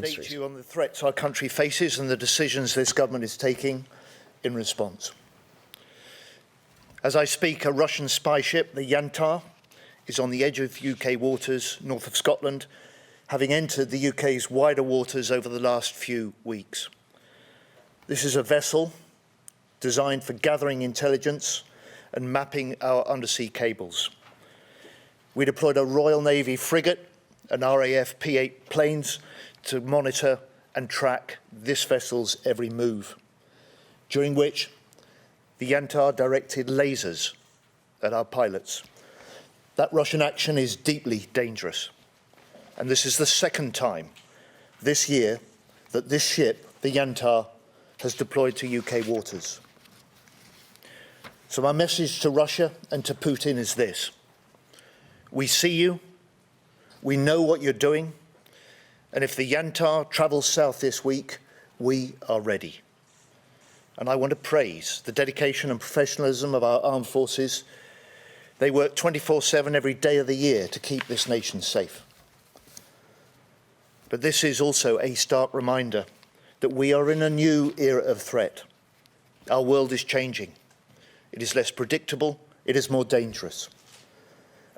update Street. you on the threats our country faces and the decisions this government is taking in response. As I speak, a Russian spy ship, the Yantar, is on the edge of UK waters north of Scotland, having entered the UK's wider waters over the last few weeks. This is a vessel designed for gathering intelligence and mapping our undersea cables. We deployed a Royal Navy frigate and RAF P-8 planes to monitor and track this vessel's every move, during which the Yantar directed lasers at our pilots. That Russian action is deeply dangerous, and this is the second time this year that this ship, the Yantar, has deployed to UK waters. So my message to Russia and to Putin is this: we see you, we know what you're doing, and if the Yantar travels south this week, we are ready. And I want to praise the dedication and professionalism of our armed forces. They work 24/7 every day of the year to keep this nation safe. But this is also a stark reminder that we are in a new era of threat. Our world is changing. It is less predictable, it is more dangerous.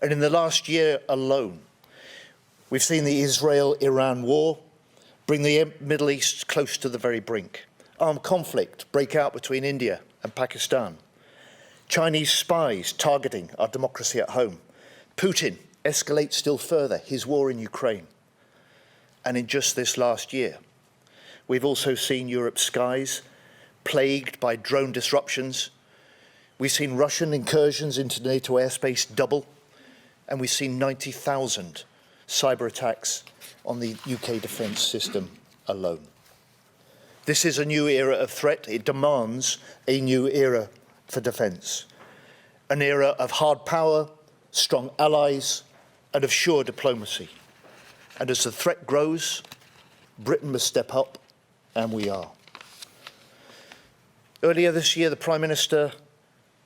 And in the last year alone, we've seen the Israel-Iran war bring the Middle East close to the very brink. Armed conflict break out between India and Pakistan. Chinese spies targeting our democracy at home. Putin escalates still further his war in Ukraine. And in just this last year, we've also seen Europe's skies plagued by drone disruptions. We've seen Russian incursions into NATO airspace double, and we've seen 90,000 cyber attacks on the UK defence system alone. This is a new era of threat. It demands a new era for defence, an era of hard power, strong allies, and of sure diplomacy. And as the threat grows, Britain must step up, and we are. Earlier this year, the Prime Minister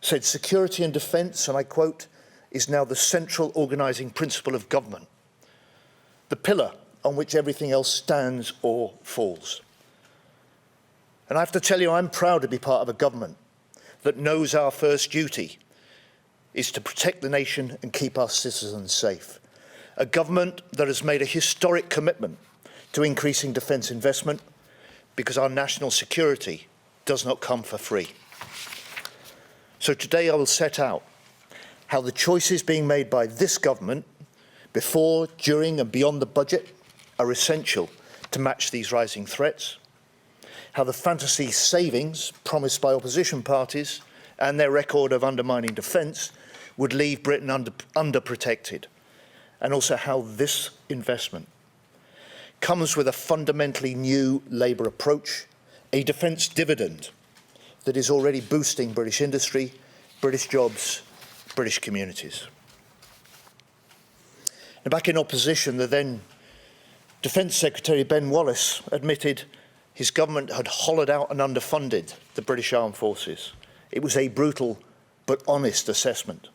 said security and defence, and I quote, is now the central organising principle of government, the pillar on which everything else stands or falls. And I have to tell you, I'm proud to be part of a government that knows our first duty is to protect the nation and keep our citizens safe. A government that has made a historic commitment to increasing defence investment because our national security does not come for free. So today I will set out how the choices being made by this government before, during and beyond the budget are essential to match these rising threats, how the fantasy savings promised by opposition parties and their record of undermining defence would leave Britain underprotected, and also how this investment comes with a fundamentally new Labour approach, a defence dividend that is already boosting British industry, British jobs, British communities. And back in opposition, the then Defence Secretary Ben Wallace admitted his government had hollowed out and underfunded the British Armed Forces. It was a brutal but honest assessment.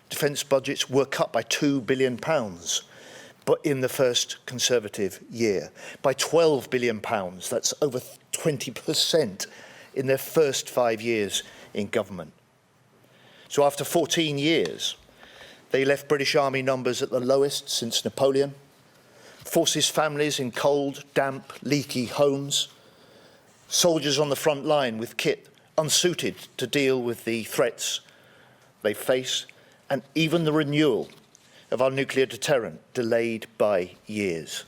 Defence budgets were cut by £2 billion, but in the first Conservative year, by £12 billion, that's over 20% in their first 5 years in government. So after 14 years, they left British Army numbers at the lowest since Napoleon, forces families in cold, damp, leaky homes, soldiers on the front line with kit unsuited to deal with the threats they face, and even the renewal of our nuclear deterrent delayed by years.